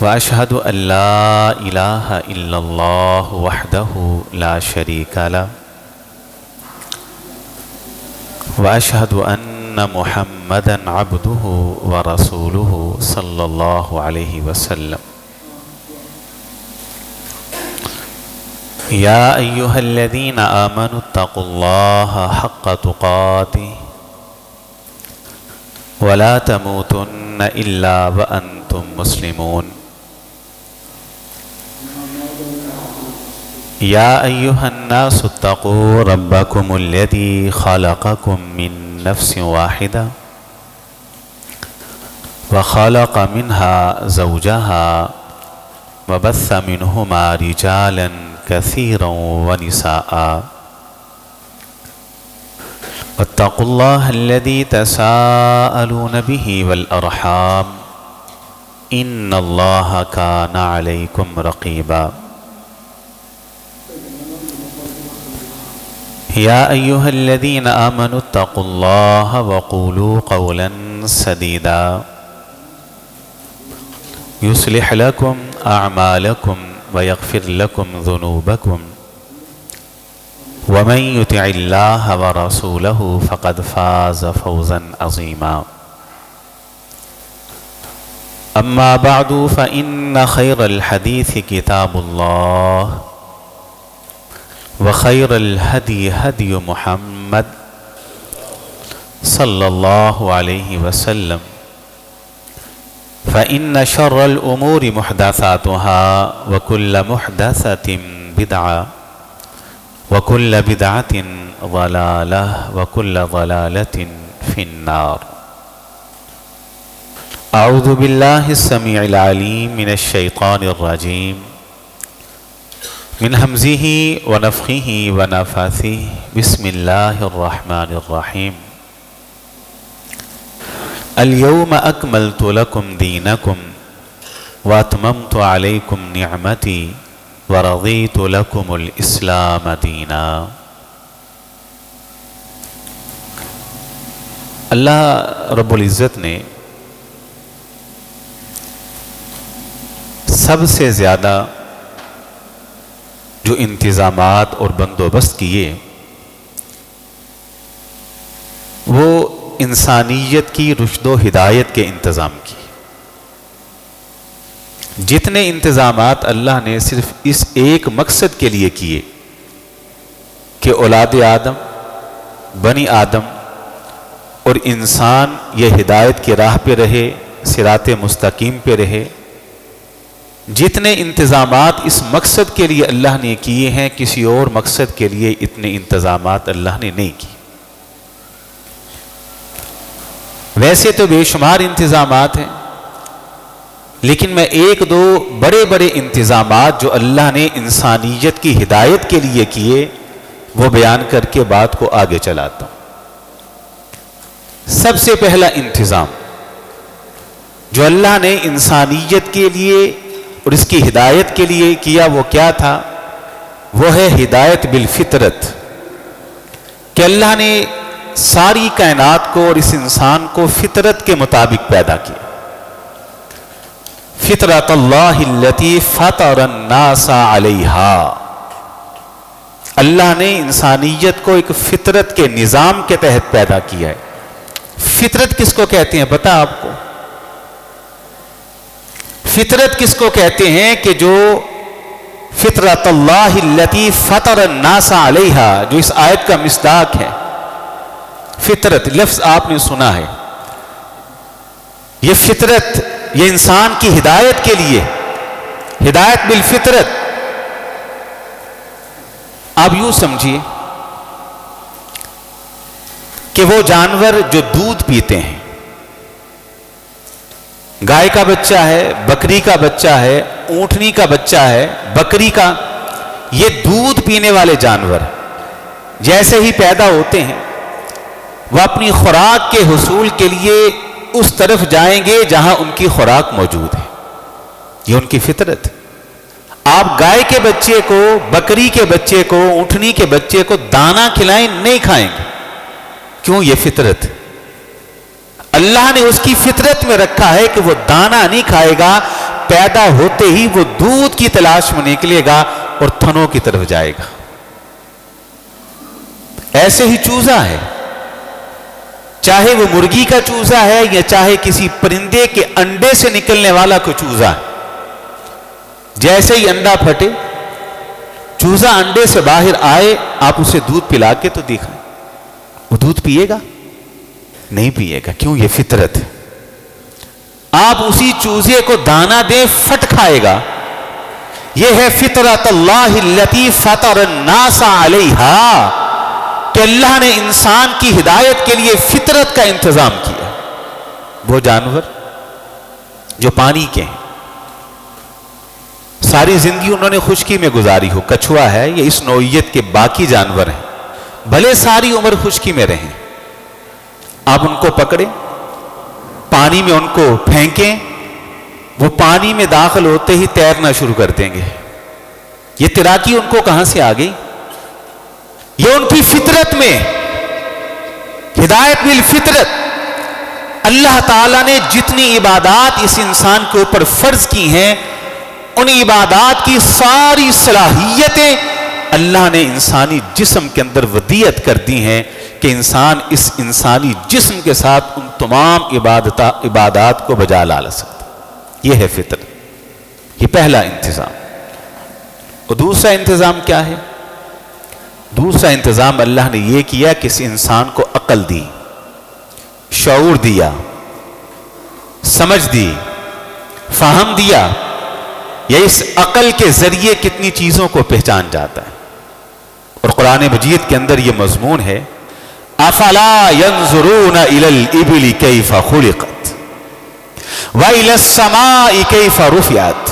وأشهد أن لا إله إلا الله وحده لا شريك له وأشهد أن محمدًا عبده ورسوله صلى الله عليه وسلم. يا أيها الذين آمنوا اتقوا الله حق تقاته ولا تموتن إلا وأنتم مسلمون. يا أيها الناس اتقوا ربكم الذي خلقكم من نفس واحدة وخلق منها زوجها وبث منهما رجالا كثيرا ونساء واتقوا الله الذي تساءلون به والأرحام إن الله كان عليكم رقيبا. يا أيها الذين آمنوا اتقوا الله وقولوا قولا سديدا يصلح لكم أعمالكم ويغفر لكم ذنوبكم ومن يطع الله ورسوله فقد فاز فوزا عظيما. أما بعد فإن خير الحديث كتاب الله وخير الهدي هدي محمد صلى الله عليه وسلم فإن شر الأمور محدثاتها وكل محدثة بدعة وكل بدعة ضلالة وكل ضلالة في النار. أعوذ بالله السميع العليم من الشيطان الرجيم من همزه ونفخه ونفاثه. بسم الله الرحمن الرحيم. اليوم أكملت لكم دينكم وأتممت عليكم نعمتي ورضيت لكم الإسلام دينا. اللہ رب العزت نے سب سے زیادہ جو انتظامات اور بندوبست کیے وہ انسانیت کی رشد و ہدایت کے انتظام کی. جتنے انتظامات اللہ نے صرف اس ایک مقصد کے لیے کیے کہ اولاد آدم بنی آدم اور انسان یہ ہدایت کی راہ پہ رہے، صراط مستقیم پہ رہے، جتنے انتظامات اس مقصد کے لیے اللہ نے کیے ہیں کسی اور مقصد کے لیے اتنے انتظامات اللہ نے نہیں کیے. ویسے تو بے شمار انتظامات ہیں، لیکن میں ایک دو بڑے بڑے انتظامات جو اللہ نے انسانیت کی ہدایت کے لیے کیے وہ بیان کر کے بات کو آگے چلاتا ہوں. سب سے پہلا انتظام جو اللہ نے انسانیت کے لیے اور اس کی ہدایت کے لیے کیا وہ کیا تھا؟ وہ ہے ہدایت بالفطرت، کہ اللہ نے ساری کائنات کو اور اس انسان کو فطرت کے مطابق پیدا کیا. فطرت اللہ التی فطر الناس علیہا. اللہ نے انسانیت کو ایک فطرت کے نظام کے تحت پیدا کیا ہے. فطرت کس کو کہتے ہیں پتہ آپ کو؟ فطرت کس کو کہتے ہیں کہ جو فطرت اللہ التی فطر الناس علیہا، جو اس آیت کا مصداق ہے. فطرت لفظ آپ نے سنا ہے، یہ فطرت یہ انسان کی ہدایت کے لیے، ہدایت بالفطرت. آپ یوں سمجھیے کہ وہ جانور جو دودھ پیتے ہیں، گائے کا بچہ ہے، بکری کا بچہ ہے، اونٹنی کا بچہ ہے، بکری کا، یہ دودھ پینے والے جانور جیسے ہی پیدا ہوتے ہیں وہ اپنی خوراک کے حصول کے لیے اس طرف جائیں گے جہاں ان کی خوراک موجود ہے. یہ ان کی فطرت. آپ گائے کے بچے کو، بکری کے بچے کو، اونٹنی کے بچے کو دانا کھلائیں نہیں کھائیں گے. کیوں؟ یہ فطرت. اللہ نے اس کی فطرت میں رکھا ہے کہ وہ دانا نہیں کھائے گا، پیدا ہوتے ہی وہ دودھ کی تلاش میں نکلے گا اور تھنوں کی طرف جائے گا. ایسے ہی چوزا ہے، چاہے وہ مرغی کا چوزا ہے یا چاہے کسی پرندے کے انڈے سے نکلنے والا کوئی چوزا ہے. جیسے ہی انڈا پھٹے، چوزا انڈے سے باہر آئے، آپ اسے دودھ پلا کے تو دکھائیں، وہ دودھ پیے گا؟ نہیں پیے گا. کیوں؟ یہ فطرت ہے. آپ اسی چوزے کو دانا دیں، فٹ کھائے گا. یہ ہے فطرت اللہ التی فطر الناس علیہا، کہ اللہ نے انسان کی ہدایت کے لیے فطرت کا انتظام کیا. وہ جانور جو پانی کے ہیں، ساری زندگی انہوں نے خشکی میں گزاری ہو، کچھوا ہے یا اس نوعیت کے باقی جانور ہیں، بھلے ساری عمر خشکی میں رہیں، آپ ان کو پکڑیں، پانی میں ان کو پھینکیں، وہ پانی میں داخل ہوتے ہی تیرنا شروع کر دیں گے. یہ تیراکی ان کو کہاں سے آ گئی؟ یہ ان کی فطرت میں، ہدایت بالفطرت. اللہ تعالیٰ نے جتنی عبادات اس انسان کے اوپر فرض کی ہیں، ان عبادات کی ساری صلاحیتیں اللہ نے انسانی جسم کے اندر ودیعت کر دی ہیں کہ انسان اس انسانی جسم کے ساتھ ان تمام عبادات کو بجا لا سکتا. یہ ہے فطرت. یہ پہلا انتظام. اور دوسرا انتظام کیا ہے؟ دوسرا انتظام اللہ نے یہ کیا کہ اس انسان کو عقل دی، شعور دیا، سمجھ دی، فہم دیا. یہ اس عقل کے ذریعے کتنی چیزوں کو پہچان جاتا ہے. اور قرآن مجید کے اندر یہ مضمون ہے، افلا ينظرون الى الابل كيف خلقت والى السماء كيف رفعت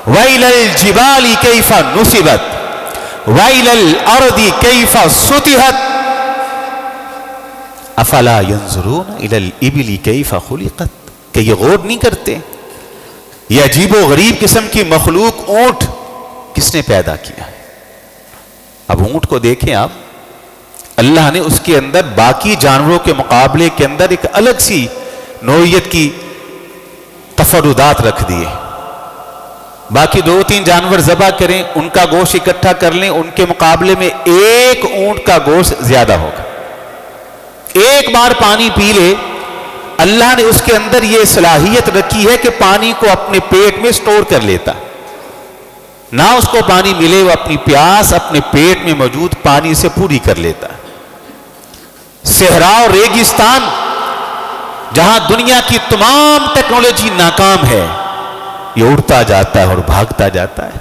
والى الجبال كيف نصبت وَإِلَى الْأَرْضِ كَيْفَ سُطِحَتْ افلا ينظرون الى الابل كيف خلقت. کہ یہ غور نہیں کرتے یہ عجیب و غریب قسم کی مخلوق اونٹ کس نے پیدا کیا ہے؟ اب اونٹ کو دیکھیں آپ، اللہ نے اس کے اندر باقی جانوروں کے مقابلے کے اندر ایک الگ سی نوعیت کی تفردات رکھ دیے. باقی 2-3 جانور ذبح کریں، ان کا گوشت اکٹھا کر لیں، ان کے مقابلے میں ایک اونٹ کا گوشت زیادہ ہوگا. ایک بار پانی پی لے، اللہ نے اس کے اندر یہ صلاحیت رکھی ہے کہ پانی کو اپنے پیٹ میں سٹور کر لیتا. نہ اس کو پانی ملے، وہ اپنی پیاس اپنے پیٹ میں موجود پانی سے پوری کر لیتا. صحرا اور ریگستان جہاں دنیا کی تمام ٹیکنالوجی ناکام ہے، یہ اڑتا جاتا ہے اور بھاگتا جاتا ہے.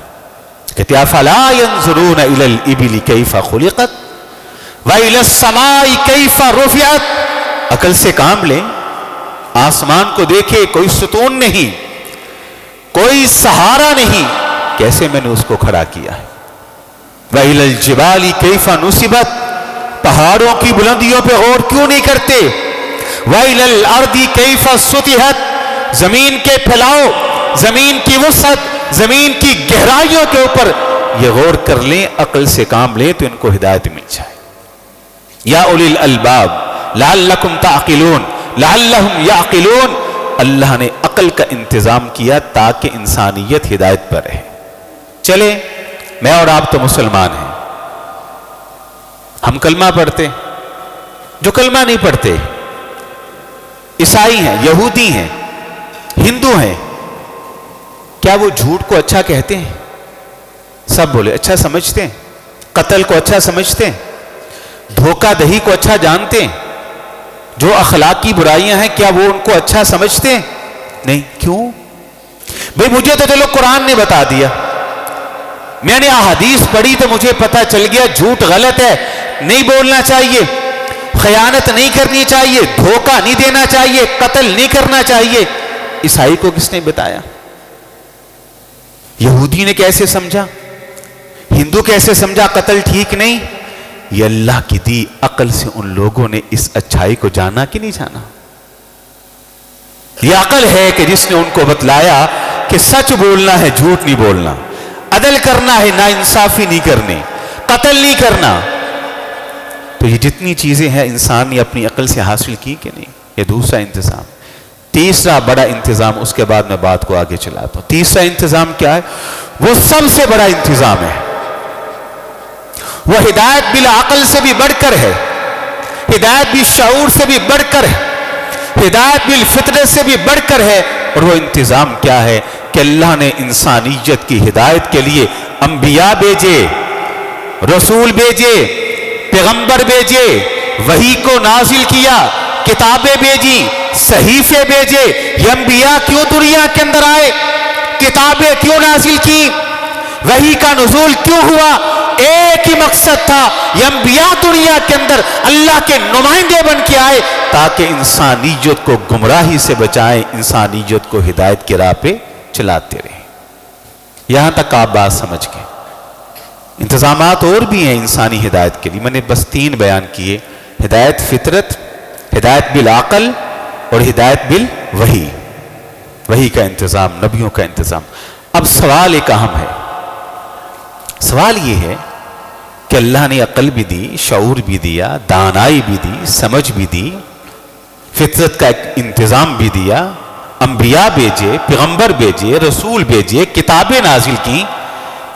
کہتے افلا ينظرون الى الابل كيف خلقت والى السماء كيف رفعت. عقل سے کام لیں، آسمان کو دیکھے، کوئی ستون نہیں، کوئی سہارا نہیں، کیسے میں نے اس کو کھڑا کیا ہے. وَإِلَى الْجِبَالِ كَيْفَ نُصِبَتْ. پہاڑوں کی بلندیوں پہ غور کیوں نہیں کرتے؟ وَإِلَى الْأَرْضِ كَيْفَ سُطِحَتْ. زمین کے پھیلاؤ، زمین کی وسعت، زمین کی گہرائیوں کے اوپر یہ غور کر لیں، عقل سے کام لیں تو ان کو ہدایت مل جائے. یا اولی الالباب لعلکم تعقلون، لعلہم یعقلون. اللہ نے عقل کا انتظام کیا تاکہ انسانیت ہدایت پر رہے. چلے میں اور آپ تو مسلمان ہیں، ہم کلمہ پڑھتے، جو کلمہ نہیں پڑھتے عیسائی ہیں، یہودی ہیں، ہندو ہیں، کیا وہ جھوٹ کو اچھا کہتے ہیں؟ سب بولے اچھا سمجھتے ہیں، قتل کو اچھا سمجھتے ہیں، دھوکہ دہی کو اچھا جانتے ہیں، جو اخلاقی برائیاں ہیں کیا وہ ان کو اچھا سمجھتے ہیں؟ نہیں. کیوں بھئی؟ مجھے تو چلو قرآن نے بتا دیا، میں نے احادیث پڑھی تو مجھے پتا چل گیا جھوٹ غلط ہے، نہیں بولنا چاہیے، خیانت نہیں کرنی چاہیے، دھوکہ نہیں دینا چاہیے، قتل نہیں کرنا چاہیے. عیسائی کو کس نے بتایا؟ یہودی نے کیسے سمجھا؟ ہندو کیسے سمجھا قتل ٹھیک نہیں؟ یہ اللہ کی دی عقل سے ان لوگوں نے اس اچھائی کو جانا کہ نہیں جانا. یہ عقل ہے کہ جس نے ان کو بتلایا کہ سچ بولنا ہے، جھوٹ نہیں بولنا، عدل کرنا ہے، ناانصافی نہیں کرنی، قتل نہیں کرنا. تو یہ جتنی چیزیں ہیں انسان نے اپنی عقل سے حاصل کی کہ نہیں. یہ دوسرا انتظام. تیسرا بڑا انتظام، اس کے بعد میں بات کو آگے چلاتا ہوں. تیسرا انتظام کیا ہے؟ وہ سب سے بڑا انتظام ہے. وہ ہدایت بالعقل سے بھی بڑھ کر ہے، ہدایت بالشعور سے بھی بڑھ کر ہے، ہدایت بالفطرت سے بھی بڑھ کر ہے. اور وہ انتظام کیا ہے کہ اللہ نے انسانیت کی ہدایت کے لیے انبیاء بھیجے، رسول بھیجے، پیغمبر بھیجے، وحی کو نازل کیا، کتابیں بھیجی، صحیفے بھیجے. یہ انبیاء کیوں دنیا کے اندر آئے؟ کتابیں کیوں نازل کی؟ وحی کا نزول کیوں ہوا؟ ایک ہی مقصد تھا، یہ انبیاء دنیا کے اندر اللہ کے نمائندے بن کے آئے تاکہ انسانیت کو گمراہی سے بچائیں، انسانیت کو ہدایت کی راہ پہ چلاتے رہیں. یہاں تک آپ بات سمجھ گئے. انتظامات اور بھی ہیں انسانی ہدایت کے لیے، میں نے بس 3 بیان کیے: ہدایت فطرت، ہدایت بالعقل اور ہدایت بالوحی. وحی کا انتظام، نبیوں کا انتظام. اب سوال ایک اہم ہے. سوال یہ ہے کہ اللہ نے عقل بھی دی، شعور بھی دیا، دانائی بھی دی، سمجھ بھی دی، فطرت کا ایک انتظام بھی دیا، انبیاء بھیجے، پیغمبر بھیجے، رسول بھیجے، کتابیں نازل کی.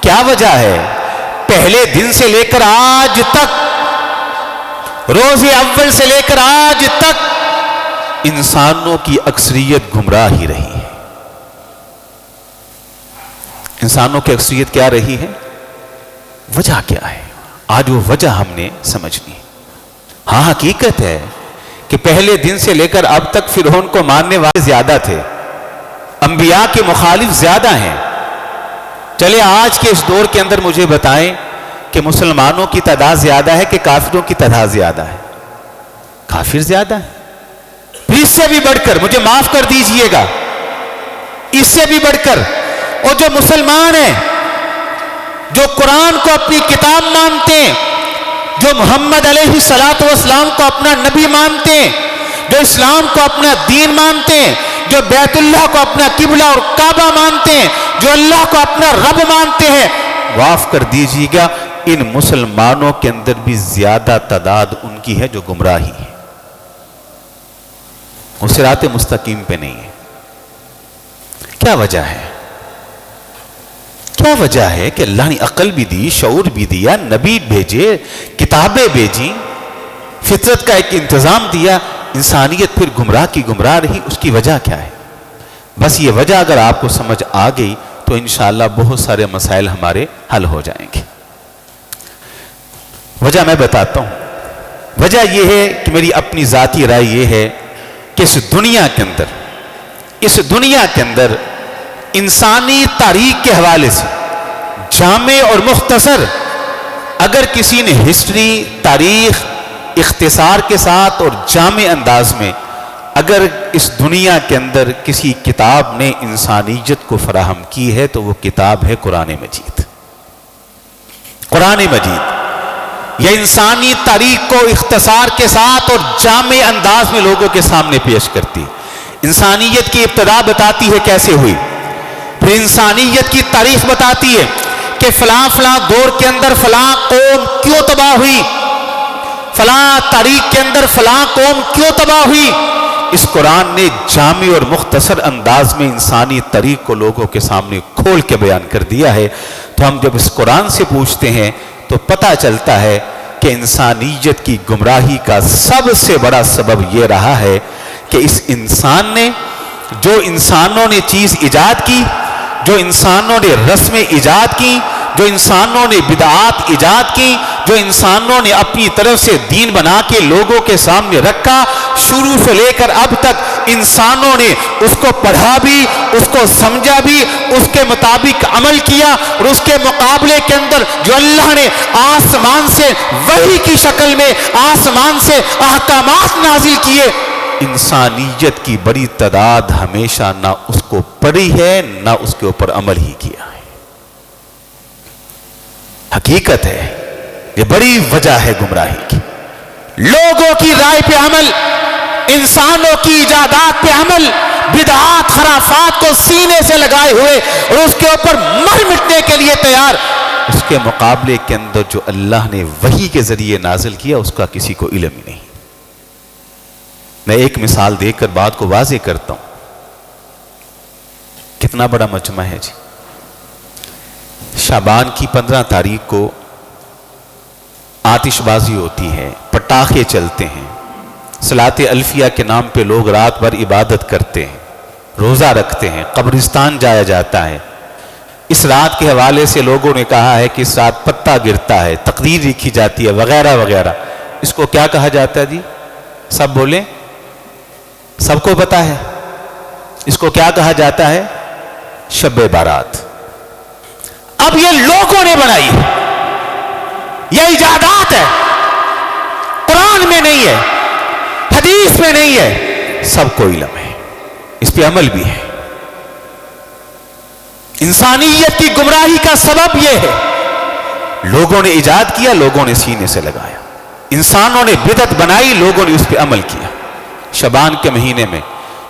کیا وجہ ہے پہلے دن سے لے کر آج تک، روز اول سے لے کر آج تک انسانوں کی اکثریت گمراہ ہی رہی ہے؟ انسانوں کی اکثریت کیا رہی ہے؟ وجہ کیا ہے؟ آج وہ وجہ ہم نے سمجھنی. ہاں حقیقت ہے کہ پہلے دن سے لے کر اب تک فرعون کو ماننے والے زیادہ تھے، انبیاء کے مخالف زیادہ ہیں. چلے آج کے اس دور کے اندر مجھے بتائیں کہ مسلمانوں کی تعداد زیادہ ہے کہ کافروں کی تعداد زیادہ ہے؟ کافر زیادہ ہے. اس سے بھی بڑھ کر، مجھے معاف کر دیجئے گا، اس سے بھی بڑھ کر، اور جو مسلمان ہیں، جو قرآن کو اپنی کتاب مانتے ہیں، جو محمد علیہ السلام کو اپنا نبی مانتے ہیں، جو اسلام کو اپنا دین مانتے ہیں، جو بیت اللہ کو اپنا قبلہ اور کعبہ مانتے ہیں، جو اللہ کو اپنا رب مانتے ہیں، معاف کر دیجیے گا ان مسلمانوں کے اندر بھی زیادہ تعداد ان کی ہے جو گمراہی ہے، وہ صراط مستقیم پہ نہیں ہے. کیا وجہ ہے؟ کیا وجہ ہے کہ اللہ نے عقل بھی دی، شعور بھی دیا، نبی بھیجے، کتابیں بھیجی، فطرت کا ایک انتظام دیا، انسانیت پھر گمراہ کی گمراہ رہی؟ اس کی وجہ کیا ہے؟ بس یہ وجہ اگر آپ کو سمجھ آ گئی تو انشاءاللہ بہت سارے مسائل ہمارے حل ہو جائیں گے. وجہ میں بتاتا ہوں. وجہ یہ ہے کہ میری اپنی ذاتی رائے یہ ہے کہ اس دنیا کے اندر انسانی تاریخ کے حوالے سے جامع اور مختصر اگر کسی نے ہسٹری، تاریخ اختصار کے ساتھ اور جامع انداز میں اگر اس دنیا کے اندر کسی کتاب نے انسانیت کو فراہم کی ہے تو وہ کتاب ہے قرآن مجید. قرآن مجید یہ انسانی تاریخ کو اختصار کے ساتھ اور جامع انداز میں لوگوں کے سامنے پیش کرتی. انسانیت کی ابتدا بتاتی ہے کیسے ہوئی، پھر انسانیت کی تاریخ بتاتی ہے کہ فلاں فلاں دور کے اندر فلاں قوم کیوں تباہ ہوئی، فلاں تاریخ کے اندر فلاں قوم کیوں تباہ ہوئی. اس قرآن نے جامع اور مختصر انداز میں انسانی تاریخ کو لوگوں کے سامنے کھول کے بیان کر دیا ہے. تو ہم جب اس قرآن سے پوچھتے ہیں تو پتہ چلتا ہے کہ انسانیت کی گمراہی کا سب سے بڑا سبب یہ رہا ہے کہ اس انسان نے، جو انسانوں نے چیز ایجاد کی، جو انسانوں نے رسمیں ایجاد کی، جو انسانوں نے بدعات ایجاد کی، جو انسانوں نے اپنی طرف سے دین بنا کے لوگوں کے سامنے رکھا، شروع سے لے کر اب تک انسانوں نے اس کو پڑھا بھی، اس کو سمجھا بھی، اس کے مطابق عمل کیا، اور اس کے مقابلے کے اندر جو اللہ نے آسمان سے وحی کی شکل میں آسمان سے احکامات نازل کیے، انسانیت کی بڑی تعداد ہمیشہ نہ اس کو پڑھی ہے نہ اس کے اوپر عمل ہی کیا ہے. حقیقت ہے یہ بڑی وجہ ہے گمراہی کی. لوگوں کی رائے پہ عمل، انسانوں کی ایجادات پہ عمل، بدعات خرافات کو سینے سے لگائے ہوئے اور اس کے اوپر مر مٹنے کے لیے تیار. اس کے مقابلے کے اندر جو اللہ نے وحی کے ذریعے نازل کیا اس کا کسی کو علم ہی نہیں. میں ایک مثال دے کر بات کو واضح کرتا ہوں. کتنا بڑا مجمع ہے جی. شعبان کی 15 تاریخ کو آتش بازی ہوتی ہے، پٹاخے چلتے ہیں، صلاۃ الفیہ کے نام پہ لوگ رات بھر عبادت کرتے ہیں، روزہ رکھتے ہیں، قبرستان جایا جاتا ہے. اس رات کے حوالے سے لوگوں نے کہا ہے کہ اس رات پتہ گرتا ہے، تقریر لکھی جاتی ہے وغیرہ وغیرہ. اس کو کیا کہا جاتا ہے جی؟ سب بولیں، سب کو پتا ہے اس کو کیا کہا جاتا ہے؟ شب بارات. اب یہ لوگوں نے بنائی ہے، یہ ایجادات ہے، قرآن میں نہیں ہے، حدیث میں نہیں ہے، سب کو علم ہے، اس پہ عمل بھی ہے. انسانیت کی گمراہی کا سبب یہ ہے، لوگوں نے ایجاد کیا، لوگوں نے سینے سے لگایا، انسانوں نے بدعت بنائی، لوگوں نے اس پہ عمل کیا. شعبان کے مہینے میں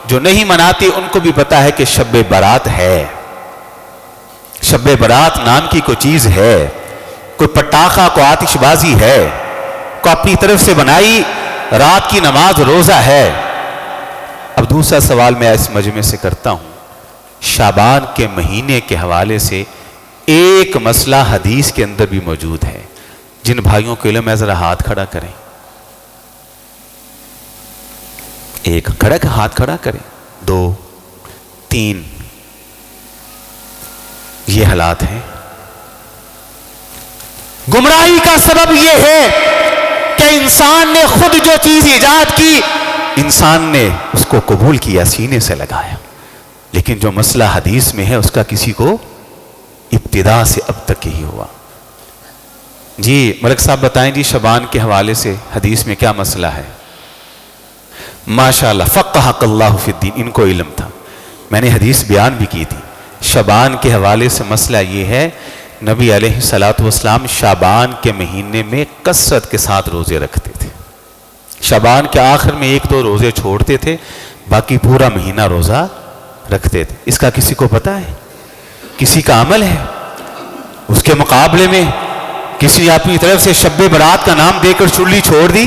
جو نہیں مناتے ان کو بھی پتا ہے کہ شب برات ہے، شب برات نام کی کوئی چیز ہے، کوئی پٹاخہ، کوئی آتش بازی ہے، کوئی اپنی طرف سے بنائی رات کی نماز روزہ ہے. اب دوسرا سوال میں اس مجمع سے کرتا ہوں، شعبان کے مہینے کے حوالے سے ایک مسئلہ حدیث کے اندر بھی موجود ہے. جن بھائیوں کو علم ہے ذرا ہاتھ کھڑا کریں. ایک ہاتھ کھڑا کریں، 2 3. یہ حالات ہیں. گمراہی کا سبب یہ ہے کہ انسان نے خود جو چیز ایجاد کی، انسان نے اس کو قبول کیا، سینے سے لگایا، لیکن جو مسئلہ حدیث میں ہے اس کا کسی کو ابتدا سے اب تک ہی ہوا. جی ملک صاحب بتائیں جی، شعبان کے حوالے سے حدیث میں کیا مسئلہ ہے؟ ماشاءاللہ، فقہک اللہ فی الدین، ان کو علم تھا. میں نے حدیث بیان بھی کی تھی. شعبان کے حوالے سے مسئلہ یہ ہے، نبی علیہ الصلوۃ والسلام شعبان کے مہینے میں کثرت کے ساتھ روزے رکھتے تھے. شعبان کے آخر میں 1-2 روزے چھوڑتے تھے، باقی پورا مہینہ روزہ رکھتے تھے. اس کا کسی کو پتا ہے؟ کسی کا عمل ہے؟ اس کے مقابلے میں کسی نے اپنی طرف سے شب برات کا نام دے کر چلی چھوڑ دی،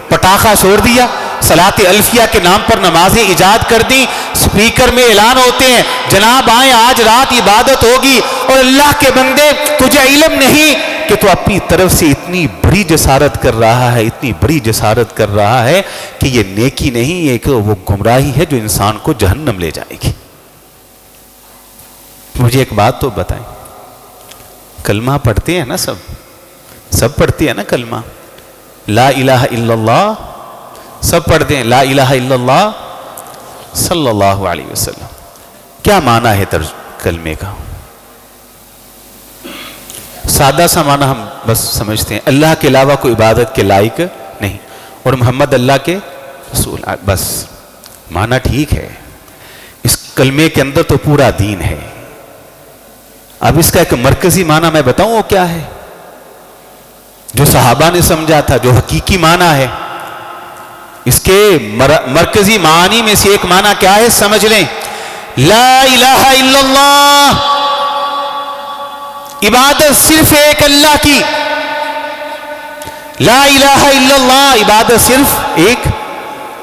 پٹاخہ چھوڑ دیا، صلاۃ الفیہ کے نام پر نمازیں ایجاد کر دی، سپیکر میں اعلان ہوتے ہیں جناب آئیں آج رات عبادت ہوگی، اور اللہ کے بندے تجھے علم نہیں کہ تو اپنی طرف سے اتنی بڑی جسارت کر رہا ہے، اتنی بڑی جسارت کر رہا ہے کہ یہ نیکی نہیں ہے، کہ وہ گمراہی ہے جو انسان کو جہنم لے جائے گی. مجھے ایک بات تو بتائیں، کلمہ پڑھتے ہیں نا؟ سب پڑھتے ہیں نا کلمہ؟ لا الہ الا اللہ سب پڑھتے ہیں، لا الہ الا اللہ صلی اللہ علیہ وسلم. کیا معنی ہے کلمے کا؟ سادہ سا معنی ہم بس سمجھتے ہیں، اللہ کے علاوہ کوئی عبادت کے لائق نہیں، اور محمد اللہ کے رسول. بس معنی ٹھیک ہے، اس کلمے کے اندر تو پورا دین ہے. اب اس کا ایک مرکزی معنی میں بتاؤں وہ کیا ہے، جو صحابہ نے سمجھا تھا، جو حقیقی معنی ہے. اس کے مرکزی معنی میں سے ایک معنی کیا ہے سمجھ لیں، لا الہ الا اللہ، عبادت صرف ایک اللہ کی. لا الہ الا اللہ، عبادت صرف ایک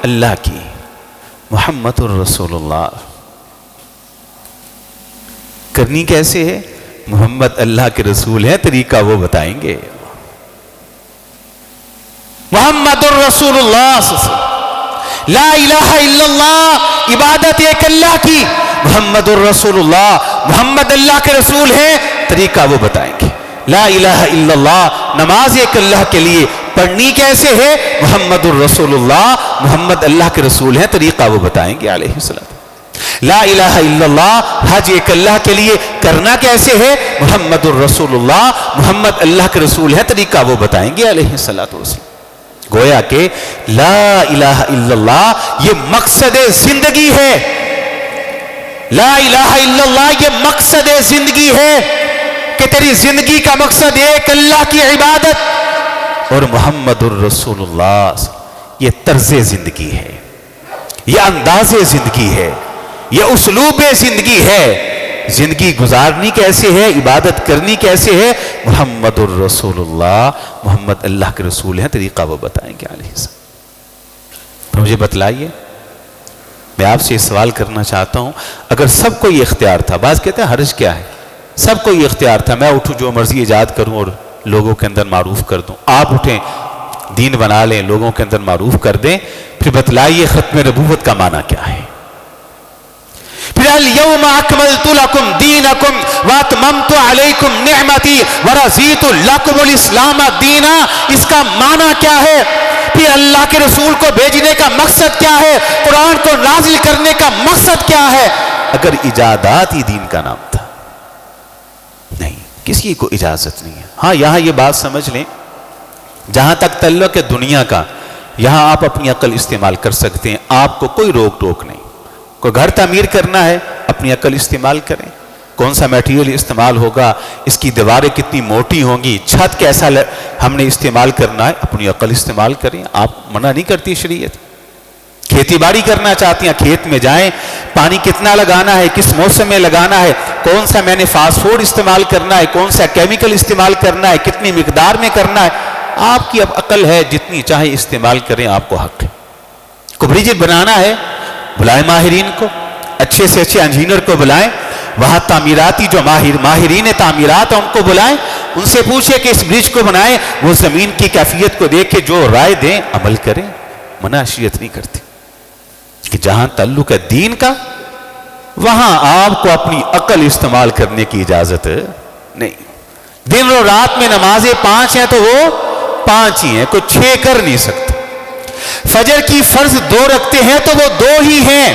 اللہ کی. محمد الرسول اللہ کرنی کیسے ہے؟ محمد اللہ کے رسول ہے، طریقہ وہ بتائیں گے. محمد الرسول اللہ، لا الہ الا اللہ، عبادت ایک اللہ کی. محمد الرسول اللہ، محمد اللہ کے رسول ہیں، طریقہ وہ بتائیں گے. لا الہ الا اللہ، نماز ایک اللہ کے لیے، پڑھنی کیسے ہے؟ محمد الرسول اللہ، محمد اللہ کے رسول ہیں، طریقہ وہ بتائیں گے علیہ السلام. لا الہ الا اللہ، حج ایک اللہ کے لیے، کرنا کیسے ہے؟ محمد الرسول اللہ، محمد اللہ کے رسول ہیں، طریقہ وہ بتائیں گے علیہ السلام. گویا کہ لا الہ الا اللہ یہ مقصد زندگی ہے. لا الہ الا اللہ یہ مقصد زندگی ہے کہ تیری زندگی کا مقصد ایک اللہ کی عبادت، اور محمد الرسول اللہ یہ طرز زندگی ہے، یہ انداز زندگی ہے، یہ اسلوب زندگی ہے. زندگی گزارنی کیسے ہے، عبادت کرنی کیسے ہے؟ محمد الرسول اللہ، محمد اللہ کے رسول ہیں، طریقہ وہ بتائیں گے علیہ السلام. مجھے بتلائیے میں آپ سے سوال کرنا چاہتا ہوں، اگر سب کو یہ اختیار تھا، بعض کہتے ہیں حرج کیا ہے، سب کو یہ اختیار تھا میں اٹھوں جو مرضی ایجاد کروں اور لوگوں کے اندر معروف کر دوں، آپ اٹھیں دین بنا لیں لوگوں کے اندر معروف کر دیں، پھر بتلائیے ختم نبوت کا معنی کیا ہے؟ پھر اليوم اکملت لکم دینکم واتممت علیکم نعمتی ورضیت لکم الاسلام دینا، اس کا معنی کیا ہے؟ پھر اللہ کے رسول کو بھیجنے کا مقصد کیا ہے؟ قرآن کو نازل کرنے کا مقصد کیا ہے؟ اگر ایجادات ہی دین کا نام تھا، نہیں، کسی کو اجازت نہیں ہے۔ ہاں یہاں یہ بات سمجھ لیں، جہاں تک تعلق ہے دنیا کا، یہاں آپ اپنی عقل استعمال کر سکتے ہیں، آپ کو کوئی روک ٹوک نہیں۔ کوئی گھر تعمیر کرنا ہے اپنی عقل استعمال کریں، کون سا میٹیریل استعمال ہوگا، اس کی دیواریں کتنی موٹی ہوں گی، چھت کیسا ہم نے استعمال کرنا ہے، اپنی عقل استعمال کریں، آپ منع نہیں کرتی شریعت۔ کھیتی باڑی کرنا چاہتی ہیں کھیت میں جائیں، پانی کتنا لگانا ہے، کس موسم میں لگانا ہے، کون سا میں نے فاسٹ فوڈ استعمال کرنا ہے، کون سا کیمیکل استعمال کرنا ہے، کتنی مقدار میں کرنا ہے، آپ کی اب عقل ہے، جتنی چاہے استعمال کریں، آپ کو حق ہے۔ کو بریج بنانا ہے بلائیں ماہرین کو، اچھے سے اچھے انجینئر کو بلائیں، وہاں تعمیراتی جو ماہرین تعمیرات ہیں ان کو بلائیں، ان سے پوچھیں کہ اس برج کو بنائیں، وہ زمین کی کیفیت کو دیکھ کے جو رائے دیں عمل کریں، منع شریعت نہیں کرتی۔ کہ جہاں تعلق ہے دین کا، وہاں آپ کو اپنی عقل استعمال کرنے کی اجازت نہیں۔ دن اور رات میں نمازیں 5 ہیں تو وہ 5 ہی ہیں، کوئی 6 کر نہیں سکتا۔ فجر کی فرض 2 رکھتے ہیں تو وہ 2 ہی ہیں،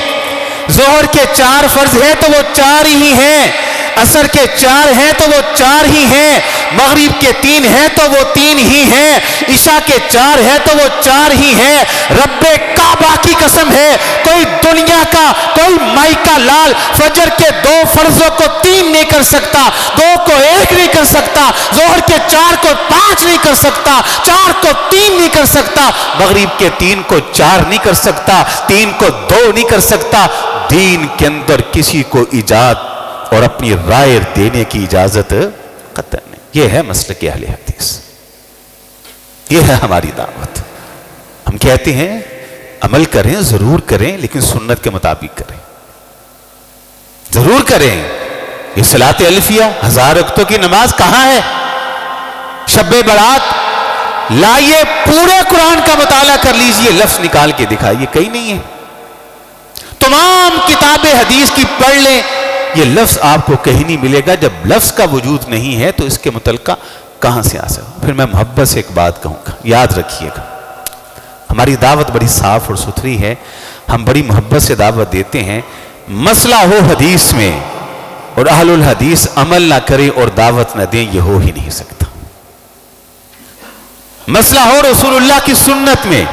ظہر کے 4 فرض ہیں تو وہ 4 ہی ہیں، عصر کے 4 ہیں تو وہ 4 ہی ہیں، مغرب کے 3 ہیں تو وہ 3 ہی ہیں، عشاء کے 4 ہیں تو وہ 4 ہی ہیں۔ رب کعبہ کی قسم ہے، کوئی دنیا کا کوئی مائی کا لال فجر کے 2 فرضوں کو 3 نہیں کر سکتا، 2 کو 1 نہیں کر سکتا، ظہر کے 4 کو 5 نہیں کر سکتا، 4 کو 3 نہیں کر سکتا، مغرب کے 3 کو 4 نہیں کر سکتا، 3 کو 2 نہیں کر سکتا۔ دین کے اندر کسی کو ایجاد اور اپنی رائے دینے کی اجازت قطعاً نہیں۔ یہ ہے مسلک اہل حدیث، یہ ہے ہماری دعوت۔ ہم کہتے ہیں عمل کریں، ضرور کریں، لیکن سنت کے مطابق کریں، ضرور کریں۔ یہ صلاۃ الفیہ 1000 رکعتوں کی نماز کہاں ہے؟ شب برات لائیے، پورے قرآن کا مطالعہ کر لیجئے، لفظ نکال کے دکھائیے، کہیں نہیں ہے۔ تمام کتاب حدیث کی پڑھ لیں، یہ لفظ آپ کو کہیں نہیں ملے گا۔ جب لفظ کا وجود نہیں ہے تو اس کے متعلقہ کہاں سے آ سکتا؟ پھر میں محبت سے ایک بات کہوں گا، یاد رکھیے گا، ہماری دعوت بڑی صاف اور ستھری ہے، ہم بڑی محبت سے دعوت دیتے ہیں۔ مسئلہ ہو حدیث میں اور اہل الحدیث عمل نہ کریں اور دعوت نہ دیں، یہ ہو ہی نہیں سکتا۔ مسئلہ ہو رسول اللہ کی سنت میں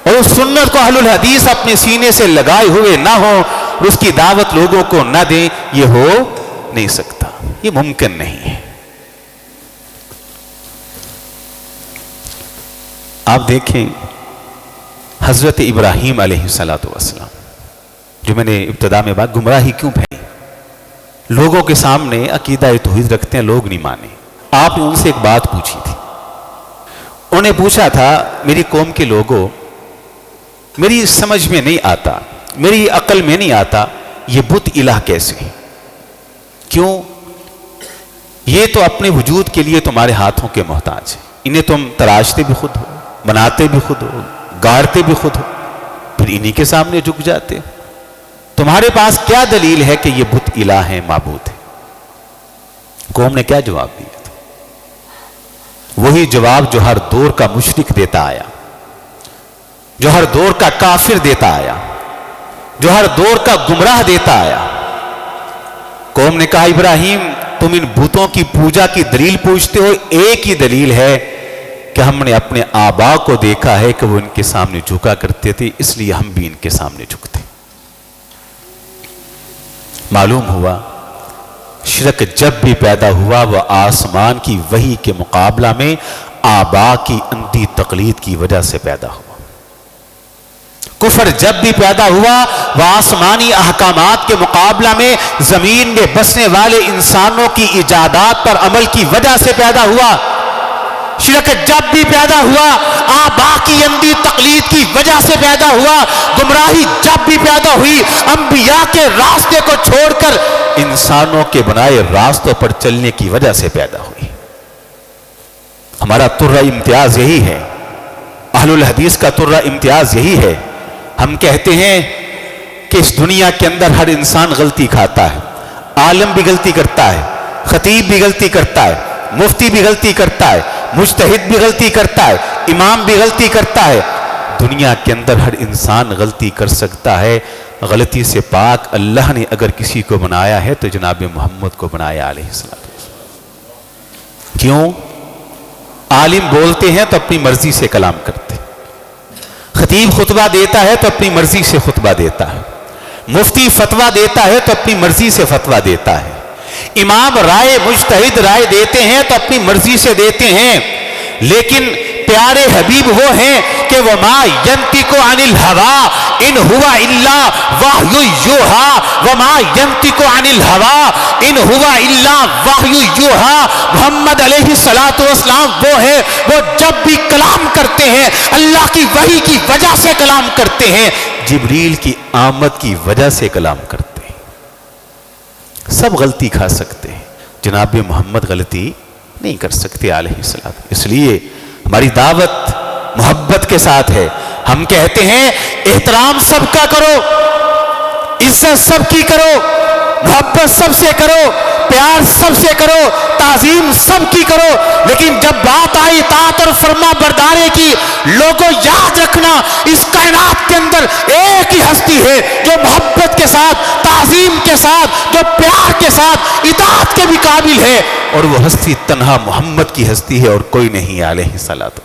اور اس سنت کو اہل الحدیث اپنے سینے سے لگائے ہوئے نہ ہو، اس کی دعوت لوگوں کو نہ دیں، یہ ہو نہیں سکتا، یہ ممکن نہیں ہے۔ آپ دیکھیں حضرت ابراہیم علیہ السلام، جو میں نے ابتدا میں بات، گمراہی کیوں پھیلی؟ لوگوں کے سامنے عقیدہ توحید رکھتے ہیں، لوگ نہیں مانے۔ آپ نے ان سے ایک بات پوچھی تھی، انہیں پوچھا تھا میری قوم کے لوگوں، میری سمجھ میں نہیں آتا، میری عقل میں نہیں آتا، یہ بت الہ کیسے ہیں؟ کیوں؟ یہ تو اپنے وجود کے لیے تمہارے ہاتھوں کے محتاج ہیں، انہیں تم تراشتے بھی خود ہو، بناتے بھی خود ہو، گاڑتے بھی خود ہو، پھر انہی کے سامنے جھک جاتے ہو۔ تمہارے پاس کیا دلیل ہے کہ یہ بت الہ ہیں، معبود ہیں؟ قوم نے کیا جواب دیا تھا؟ وہی جواب جو ہر دور کا مشرک دیتا آیا، جو ہر دور کا کافر دیتا آیا، جو ہر دور کا گمراہ دیتا آیا۔ قوم نے کہا ابراہیم تم ان بتوں کی پوجا کی دلیل پوچھتے ہو، ایک ہی دلیل ہے کہ ہم نے اپنے آبا کو دیکھا ہے کہ وہ ان کے سامنے جھکا کرتے تھے، اس لیے ہم بھی ان کے سامنے جھکتے۔ معلوم ہوا شرک جب بھی پیدا ہوا وہ آسمان کی وحی کے مقابلہ میں آبا کی اندھی تقلید کی وجہ سے پیدا ہوا۔ کفر جب بھی پیدا ہوا وہ آسمانی احکامات کے مقابلہ میں زمین میں بسنے والے انسانوں کی ایجادات پر عمل کی وجہ سے پیدا ہوا۔ شرک جب بھی پیدا ہوا آبا کی اندھی تقلید کی وجہ سے پیدا ہوا، گمراہی جب بھی پیدا ہوئی انبیاء کے راستے کو چھوڑ کر انسانوں کے بنائے راستوں پر چلنے کی وجہ سے پیدا ہوئی۔ ہمارا ترہ امتیاز یہی ہے، اہل الحدیث کا ترہ امتیاز یہی ہے۔ ہم کہتے ہیں کہ اس دنیا کے اندر ہر انسان غلطی کھاتا ہے، عالم بھی غلطی کرتا ہے، خطیب بھی غلطی کرتا ہے، مفتی بھی غلطی کرتا ہے، مجتہد بھی غلطی کرتا ہے، امام بھی غلطی کرتا ہے۔ دنیا کے اندر ہر انسان غلطی کر سکتا ہے۔ غلطی سے پاک اللہ نے اگر کسی کو بنایا ہے تو جناب محمد کو بنایا علیہ السلام۔ کیوں؟ عالم بولتے ہیں تو اپنی مرضی سے کلام کرتے ہیں، خطیب خطبہ دیتا ہے تو اپنی مرضی سے خطبہ دیتا ہے، مفتی فتویٰ دیتا ہے تو اپنی مرضی سے فتویٰ دیتا ہے، امام رائے مجتہد رائے دیتے ہیں تو اپنی مرضی سے دیتے ہیں۔ لیکن پیارے حبیب وہ ہیں کہ وَمَا يَنْتِقُ عَنِ الْهَوَىٰ إِنْ هُوَ إِلَّا وَحْيٌ يُوحَىٰ وَمَا يَنْتِقُ عَنِ الْهَوَىٰ إِنْ هُوَ إِلَّا وَحْيٌ يُوحَىٰ۔ محمد علیہ السلام وہ ہے، وہ جب بھی کلام کرتے ہیں اللہ کی وحی کی وجہ سے کلام کرتے ہیں، جبریل کی آمد کی وجہ سے کلام کرتے ہیں۔ سب غلطی کھا سکتے ہیں، جناب محمد غلطی نہیں کر سکتے علیہ السلام۔ اس لیے ہماری دعوت محبت کے ساتھ ہے۔ ہم کہتے ہیں احترام سب کا کرو، عزت سب کی کرو، محبت سب سے کرو، پیار سب سے کرو، تعظیم سب کی کرو، لیکن جب بات آئی اطاعت اور فرما برداری کی، لوگوں یاد رکھنا اس کائنات کے اندر ایک ہی ہستی ہے جو محبت کے ساتھ، تعظیم کے ساتھ، جو پیار کے ساتھ اطاعت کے بھی قابل ہے، اور وہ ہستی تنہا محمد کی ہستی ہے اور کوئی نہیں علیہ السلام۔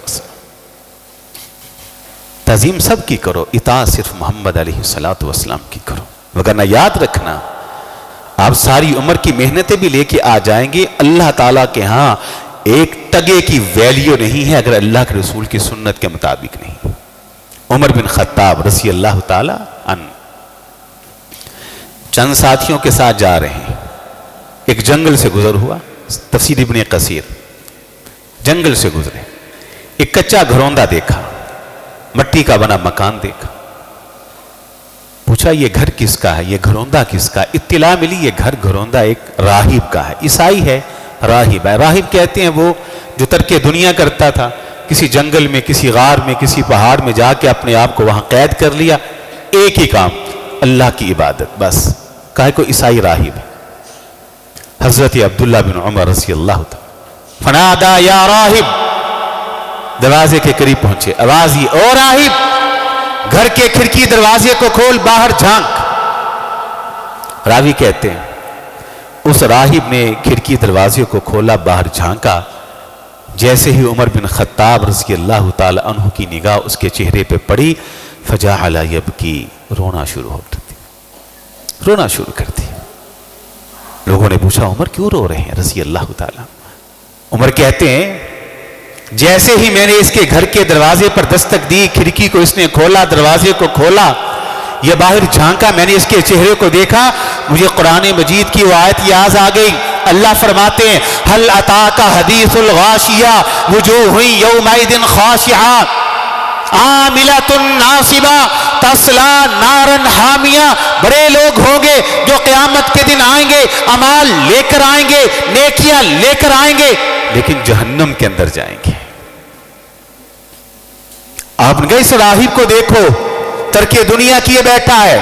تعظیم سب کی کرو، اطاعت صرف محمد علیہ السلام کی کرو، وگرنہ یاد رکھنا آپ ساری عمر کی محنتیں بھی لے کے آ جائیں گے، اللہ تعالیٰ کے ہاں ایک ٹگے کی ویلیو نہیں ہے اگر اللہ کے رسول کی سنت کے مطابق نہیں۔ عمر بن خطاب رضی اللہ تعالیٰ عنہ چند ساتھیوں کے ساتھ جا رہے ہیں، ایک جنگل سے گزر ہوا، تفسیر ابن کثیر، جنگل سے گزرے، ایک کچا گھروندہ دیکھا، مٹی کا بنا مکان دیکھا، پوچھا یہ گھر کس کا ہے، یہ گھروندہ کس کا؟ اطلاع ملی یہ گھر گھروندہ ایک راہب کا ہے، عیسائی ہے، راہب ہے۔ راہب کہتے ہیں وہ جو ترک دنیا کرتا تھا، کسی جنگل میں، کسی غار میں، کسی پہاڑ میں جا کے اپنے آپ کو وہاں قید کر لیا، ایک ہی کام اللہ کی عبادت، بس کہے کو عیسائی راہب ہے۔ حضرت عبداللہ بن عمر رضی اللہ تعالی فنادا یا راہب، دروازے کے قریب پہنچے، آواز یہ او راہب، گھر کے کھڑکی دروازے کو کھول، باہر جھانک۔ راوی کہتے ہیں اس راہب نے کھڑکی دروازے کو کھولا، باہر جھانکا، جیسے ہی عمر بن خطاب رضی اللہ تعالی عنہ کی نگاہ اس کے چہرے پہ پڑی، فجعل یبکی، رونا شروع کر دی۔ لوگوں نے پوچھا عمر کیوں رو رہے ہیں رضی اللہ تعالی؟ عمر کہتے ہیں جیسے ہی میں نے اس کے گھر کے دروازے پر دستک دی، کھڑکی کو اس نے کھولا، دروازے کو کھولا، یہ باہر جھانکا، میں نے اس کے چہرے کو دیکھا، مجھے قرآن مجید کی وہ آیت یاد آ گئی۔ اللہ فرماتے ہیں هل اتاک حدیث الغاشیہ وجوہ یومئذ خاشعہ عاملۃ ناصبہ تصلی نارا حامیہ۔ بڑے لوگ ہوں گے جو قیامت کے دن آئیں گے، اعمال لے کر آئیں گے، نیکیاں لے کر آئیں گے، لیکن جہنم کے اندر جائیں گے۔ آپ نے اس راہب کو دیکھو، ترک دنیا کیے بیٹھا ہے،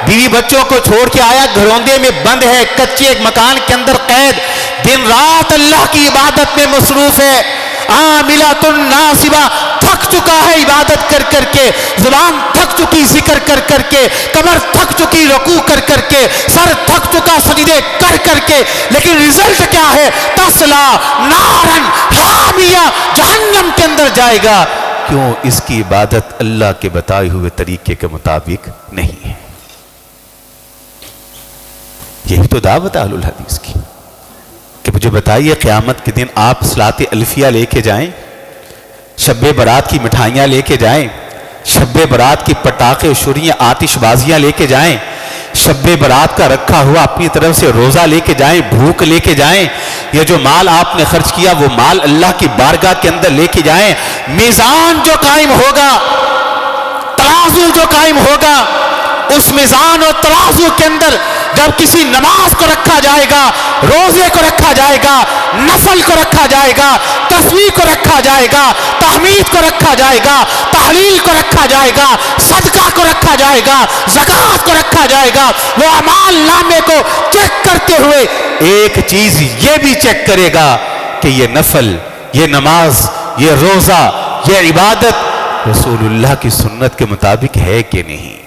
بیوی بچوں کو چھوڑ کے آیا، گھروندے میں بند ہے، کچے ایک مکان کے اندر قید، دن رات اللہ کی عبادت میں مصروف ہے، عاملۃ ناصبہ، تھک چکا ہے عبادت کر کر کے، زبان تھک چکی ذکر کر کر کے، کمر تھک چکی رکوع کر کر کے، سر تھک چکا سجدے کر کر کے، لیکن رزلٹ کیا ہے؟ تصلی نارا حامیہ، جہنم کے اندر جائے گا۔ کیوں؟ اس کی عبادت اللہ کے بتائے ہوئے طریقے کے مطابق نہیں ہے۔ یہی تو دعوت اہل الحدیث کی کہ مجھے بتائیے قیامت کے دن آپ صلاۃ الفیہ لے کے جائیں، شب برات کی مٹھائیاں لے کے جائیں، شب برات کی پٹاخے شریاں آتش بازیاں لے کے جائیں، شب برات کا رکھا ہوا اپنی طرف سے روزہ لے کے جائیں، بھوک لے کے جائیں، یہ جو مال آپ نے خرچ کیا وہ مال اللہ کی بارگاہ کے اندر لے کے جائیں. میزان جو قائم ہوگا، ترازو جو قائم ہوگا، اس میزان اور ترازو کے اندر جب کسی نماز کو رکھا جائے گا، روزے کو رکھا جائے گا، نفل کو رکھا جائے گا، تسبیح کو رکھا جائے گا، تحمید کو رکھا جائے گا، تحلیل کو رکھا جائے گا، صدقہ کو رکھا جائے گا، زکوٰۃ کو رکھا جائے گا، وہ اعمال نامے کو چیک کرتے ہوئے ایک چیز یہ بھی چیک کرے گا کہ یہ نفل، یہ نماز، یہ روزہ، یہ عبادت رسول اللہ کی سنت کے مطابق ہے کہ نہیں.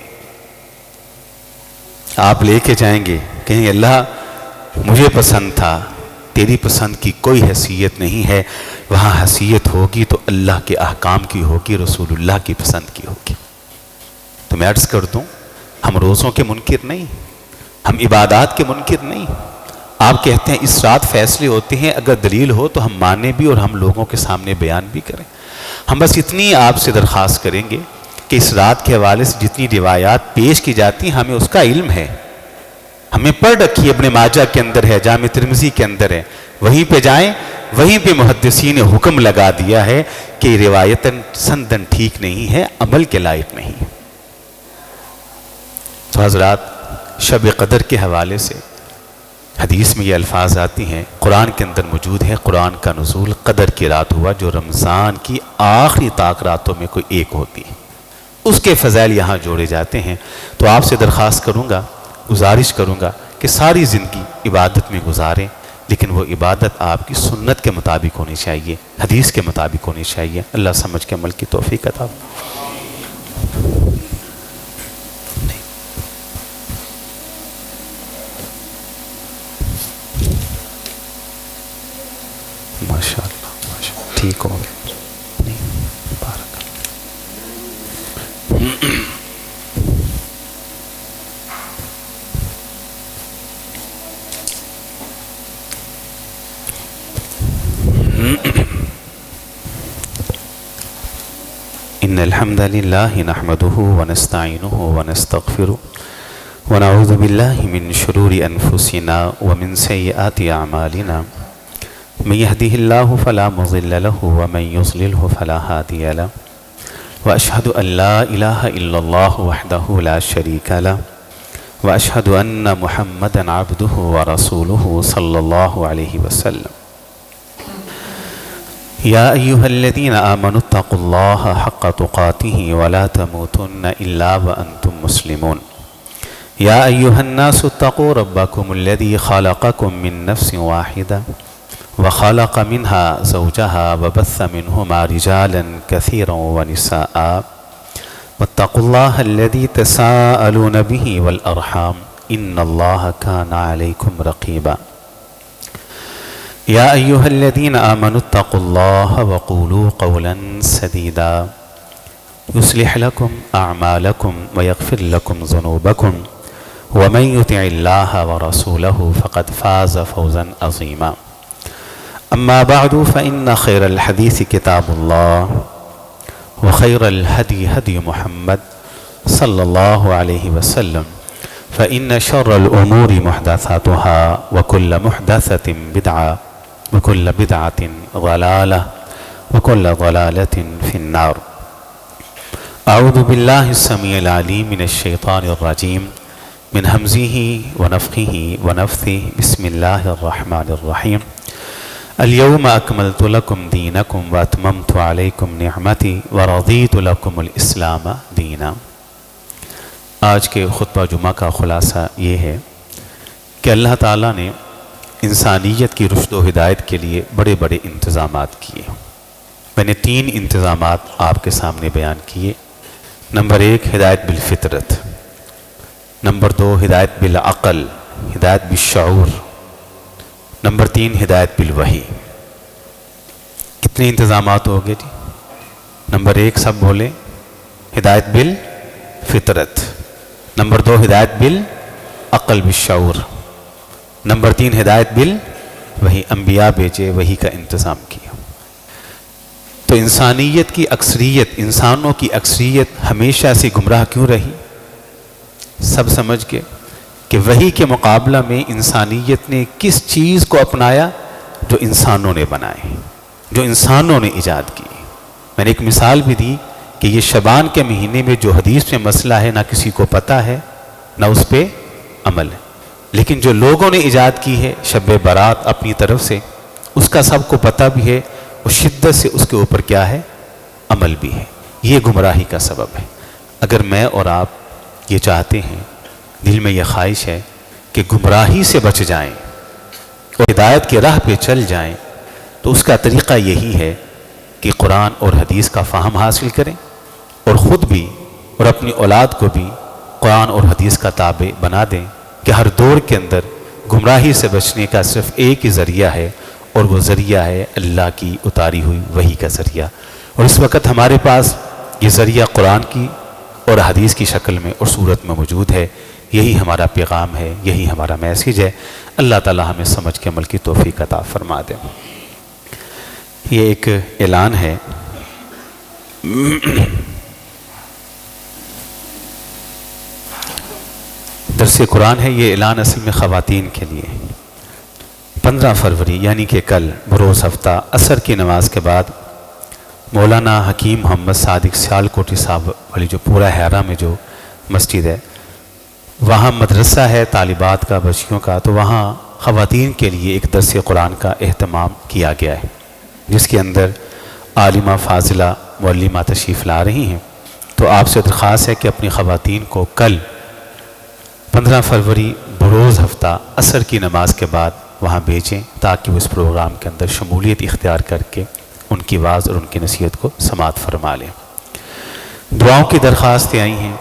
آپ لے کے جائیں گے، کہیں اللہ مجھے پسند تھا، تیری پسند کی کوئی حیثیت نہیں ہے. وہاں حیثیت ہوگی تو اللہ کے احکام کی ہوگی، رسول اللہ کی پسند کی ہوگی. تو میں عرض کر دوں، ہم روزوں کے منکر نہیں، ہم عبادات کے منکر نہیں. آپ کہتے ہیں اس رات فیصلے ہوتے ہیں، اگر دلیل ہو تو ہم مانیں بھی اور ہم لوگوں کے سامنے بیان بھی کریں. ہم بس اتنی آپ سے درخواست کریں گے کہ اس رات کے حوالے سے جتنی روایات پیش کی جاتی ہیں ہمیں اس کا علم ہے، ہمیں پڑھ رکھی ابن ماجہ کے اندر ہے، جامع ترمذی کے اندر ہے، وہیں پہ جائیں. وہیں پہ محدثین نے حکم لگا دیا ہے کہ روایتاً سندن ٹھیک نہیں ہے، عمل کے لائق نہیں. تو حضرات، شب قدر کے حوالے سے حدیث میں یہ الفاظ آتی ہیں، قرآن کے اندر موجود ہے، قرآن کا نزول قدر کی رات ہوا جو رمضان کی آخری طاق راتوں میں کوئی ایک ہوتی ہے. اس کے فضائل یہاں جوڑے جاتے ہیں. تو آپ سے درخواست کروں گا، گزارش کروں گا کہ ساری زندگی عبادت میں گزاریں، لیکن وہ عبادت آپ کی سنت کے مطابق ہونی چاہیے، حدیث کے مطابق ہونی چاہیے. اللہ سمجھ کے عمل کی توفیق عطا. ماشاء اللہ ٹھیک ہو گیا. إن الحمد لله نحمده ونستعينه ونستغفره ونعوذ بالله من شرور أنفسنا ومن سيئات أعمالنا من يهده الله فلا مضل له ومن يضلله فلا هادي له وأشهد أن لا إله إلا الله وحده لا شريك له وأشهد أن محمدا عبده ورسوله صلى الله عليه وسلم. يا أيها الذين آمنوا اتقوا الله حق تقاته ولا تموتن إلا وأنتم مسلمون. يا أيها الناس اتقوا ربكم الذي خلقكم من نفس واحدة وخلق منها زوجها وبث منهما رجالا كثيرا ونساء واتقوا الله الذي تساءلون به والأرحام إن الله كان عليكم رقيبا. يا أيها الذين آمنوا اتقوا الله وقولوا قولا سديدا يصلح لكم أعمالكم ويغفر لكم ذنوبكم ومن يطع الله ورسوله فقد فاز فوزا عظيما. أما بعد فإن خير الحديث كتاب الله وخير الهدي هدي محمد صلى الله عليه وسلم فإن شر الأمور محدثاتها وكل محدثة بدعة وكل بدعة ضلالة وكل ضلالة في النار. أعوذ بالله السميع العليم من الشيطان الرجيم من همزه ونفخه ونفثه. بسم الله الرحمن الرحيم. اليوم أكملت لكم دينكم وأتممت عليكم نعمتي ورضيت لكم الإسلام دينا. آج کے خطبہ جمعہ کا خلاصہ یہ ہے کہ اللہ تعالیٰ نے انسانیت کی رشد و ہدایت کے لیے بڑے بڑے انتظامات کیے. میں نے 3 انتظامات آپ کے سامنے بیان کیے. نمبر 1 ہدایت بالفطرت، نمبر 2 ہدایت بالعقل، ہدایت بالشعور، نمبر 3 ہدایت بالوحی. کتنے انتظامات ہو گئے جی؟ نمبر 1 سب بولے ہدایت بالفطرت، نمبر 2 ہدایت بالعقل بالشعور، نمبر 3 ہدایت بالوحی. انبیاء بھیجے، وحی کا انتظام کیا. تو انسانیت کی اکثریت، انسانوں کی اکثریت ہمیشہ سے گمراہ کیوں رہی؟ سب سمجھ کے کہ وحی کے مقابلہ میں انسانیت نے کس چیز کو اپنایا؟ جو انسانوں نے بنائے، جو انسانوں نے ایجاد کی۔ میں نے ایک مثال بھی دی کہ یہ شعبان کے مہینے میں جو حدیث میں مسئلہ ہے نہ کسی کو پتہ ہے نہ اس پہ عمل ہے، لیکن جو لوگوں نے ایجاد کی ہے شب برات اپنی طرف سے، اس کا سب کو پتہ بھی ہے اور شدت سے اس کے اوپر کیا ہے؟ عمل بھی ہے۔ یہ گمراہی کا سبب ہے۔ اگر میں اور آپ یہ چاہتے ہیں، دل میں یہ خواہش ہے کہ گمراہی سے بچ جائیں اور ہدایت کی راہ پہ چل جائیں، تو اس کا طریقہ یہی ہے کہ قرآن اور حدیث کا فہم حاصل کریں اور خود بھی اور اپنی اولاد کو بھی قرآن اور حدیث کا تابع بنا دیں کہ ہر دور کے اندر گمراہی سے بچنے کا صرف ایک ہی ذریعہ ہے، اور وہ ذریعہ ہے اللہ کی اتاری ہوئی وحی کا ذریعہ۔ اور اس وقت ہمارے پاس یہ ذریعہ قرآن کی اور حدیث کی شکل میں اور صورت میں موجود ہے۔ یہی ہمارا پیغام ہے، یہی ہمارا میسیج ہے۔ اللہ تعالی ہمیں سمجھ کے عمل کی توفیق عطا فرما دے۔ یہ ایک اعلان ہے، درس قرآن ہے۔ یہ اعلان اصل میں خواتین کے لیے 15 فروری یعنی کہ کل بروز ہفتہ عصر کی نماز کے بعد مولانا حکیم محمد صادق سیالکوٹی صاحب والی جو پورا حیرہ میں جو مسجد ہے، وہاں مدرسہ ہے طالبات کا، بچیوں کا، تو وہاں خواتین کے لیے ایک درس قرآن کا اہتمام کیا گیا ہے، جس کے اندر عالمہ فاضلہ معلمہ تشریف لا رہی ہیں۔ تو آپ سے درخواست ہے کہ اپنی خواتین کو کل 15 فروری بروز ہفتہ عصر کی نماز کے بعد وہاں بھیجیں، تاکہ وہ اس پروگرام کے اندر شمولیت اختیار کر کے ان کی واعظ اور ان کی نصیحت کو سماعت فرما لیں۔ دعاؤں کی درخواستیں آئی ہیں،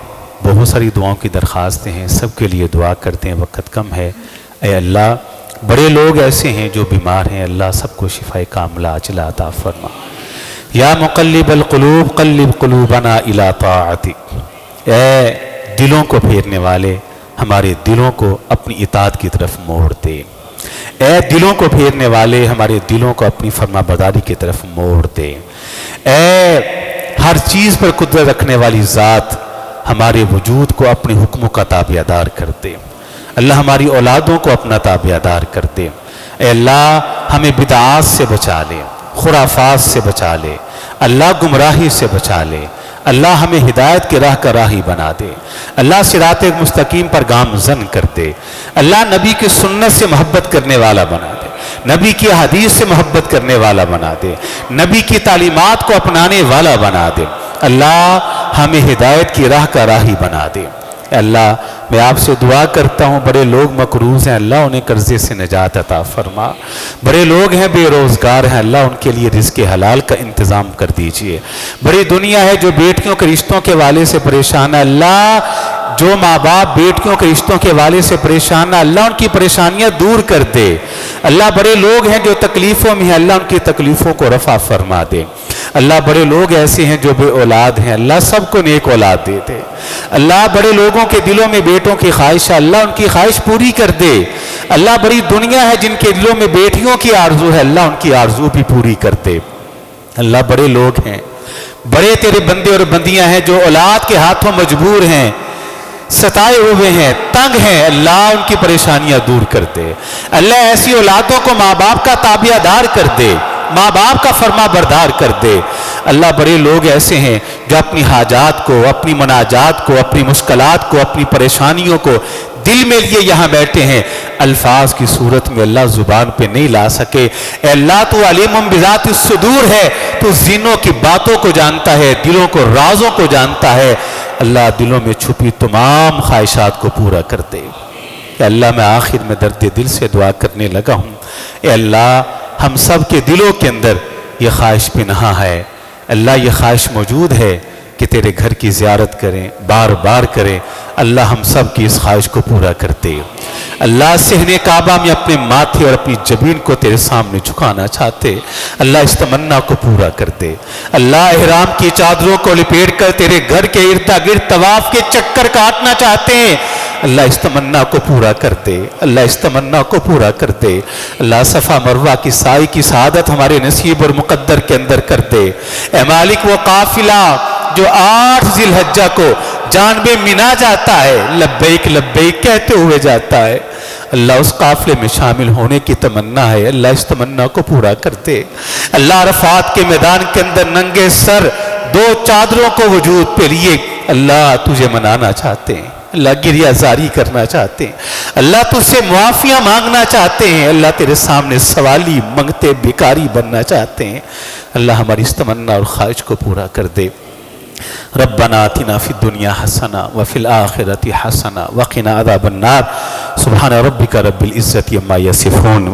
بہت ساری دعاؤں کی درخواستیں ہیں، سب کے لیے دعا کرتے ہیں، وقت کم ہے۔ اے اللہ، بڑے لوگ ایسے ہیں جو بیمار ہیں، اللہ سب کو شفائے کاملہ عاجلہ عطا فرما۔ یا مقلب القلوب قلب قلوبنا الی طاعتک، اے دلوں کو پھیرنے والے ہمارے دلوں کو اپنی اطاعت کی طرف موڑ دے، اے دلوں کو پھیرنے والے ہمارے دلوں کو اپنی فرما برداری کی طرف موڑ دے، اے ہر چیز پر قدرت رکھنے والی ذات ہمارے وجود کو اپنے حکموں کا تابع دار کر دے۔ اللہ ہماری اولادوں کو اپنا تابع دار کر دے۔ اے اللہ ہمیں بدعات سے بچا لے، خرافات سے بچا لے، اللہ گمراہی سے بچا لے، اللہ ہمیں ہدایت کے راہ کا راہی بنا دے، اللہ صراط مستقیم پر گامزن کر دے، اللہ نبی کی سنت سے محبت کرنے والا بنا دے، نبی کی حدیث سے محبت کرنے والا بنا دے، نبی کی تعلیمات کو اپنانے والا بنا دے، اللہ ہمیں ہدایت کی راہ کا راہی بنا دے۔ اللہ میں آپ سے دعا کرتا ہوں، بڑے لوگ مقروض ہیں، اللہ انہیں قرضے سے نجات عطا فرما، بڑے لوگ ہیں بے روزگار ہیں، اللہ ان کے لیے رزق حلال کا انتظام کر دیجئے، بڑی دنیا ہے جو بیٹیوں کے رشتوں کے والے سے پریشان ہے، اللہ جو ماں باپ بیٹیوں کے رشتوں کے والے سے پریشان ہے، اللہ ان کی پریشانیاں دور کر دے، اللہ بڑے لوگ ہیں جو تکلیفوں میں ہیں، اللہ ان کی تکلیفوں کو رفع فرما دے، اللہ بڑے لوگ ایسے ہیں جو بے اولاد ہیں، اللہ سب کو نیک اولاد دے دے، اللہ بڑے لوگوں کے دلوں میں بیٹوں کی خواہش ہے، اللہ ان کی خواہش پوری کر دے، اللہ بڑی دنیا ہے جن کے دلوں میں بیٹیوں کی آرزو ہے، اللہ ان کی آرزو بھی پوری کر دے، اللہ بڑے لوگ ہیں، بڑے تیرے بندے اور بندیاں ہیں جو اولاد کے ہاتھوں مجبور ہیں، ستائے ہوئے ہیں، تنگ ہیں، اللہ ان کی پریشانیاں دور کر دے، اللہ ایسی اولادوں کو ماں باپ کا تابع دار کر دے، ماں باپ کا فرما بردار کر دے، اللہ بڑے لوگ ایسے ہیں جو اپنی حاجات کو، اپنی مناجات کو، اپنی مشکلات کو، اپنی پریشانیوں کو دل میں لیے یہاں بیٹھے ہیں، الفاظ کی صورت میں اللہ زبان پہ نہیں لا سکے، اے اللہ تو علیم بذات الصدور ہے، تو ذہنوں کی باتوں کو جانتا ہے، دلوں کو رازوں کو جانتا ہے، اللہ دلوں میں چھپی تمام خواہشات کو پورا کر دے۔ کہ اللہ میں آخر میں درد دل سے دعا کرنے لگا ہوں، اے اللہ ہم سب کے دلوں کے اندر یہ خواہش پنہاں ہے، اللہ یہ خواہش موجود ہے کہ تیرے گھر کی زیارت کریں، بار بار کریں، اللہ ہم سب کی اس خواہش کو پورا کرتے، اللہ صحن کعبہ میں اپنے ماتھے اور اپنی جبین کو تیرے سامنے جھکانا چاہتے، اللہ اس تمنا کو پورا کر دے، اللہ احرام کی چادروں کو لپیٹ کر تیرے گھر کے ارتا گرد طواف کے چکر کاٹنا چاہتے ہیں، اللہ اس تمنا کو پورا کر دے، اللہ اس تمنا کو پورا کر دے، اللہ صفا مروہ کی سائی کی سعادت ہمارے نصیب اور مقدر کے اندر کر دے، اے مالک وہ قافلہ جو 8 ذی الحجہ کو جانب منا جاتا ہے، لبیک لبیک کہتے ہوئے جاتا ہے، اللہ اس قافلے میں شامل ہونے کی تمنا ہے، اللہ اس تمنا کو پورا کر دے۔ اللہ عرفات کے میدان کے اندر ننگے سر 2 چادروں کو وجود پہ لیے اللہ تجھے منانا چاہتے ہیں، اللہ گریہ زاری کرنا چاہتے ہیں، اللہ تجھ سے معافیاں مانگنا چاہتے ہیں، اللہ تیرے سامنے سوالی منگتے بھکاری بننا چاہتے ہیں، اللہ ہماری اس تمنا اور خواہش کو پورا کر دے۔ ربنا آتنا فی الدنیا حسنہ وفی الآخرۃ حسنہ وقنا عذاب النار۔ سبحان ربک رب العزۃ عما یصفون۔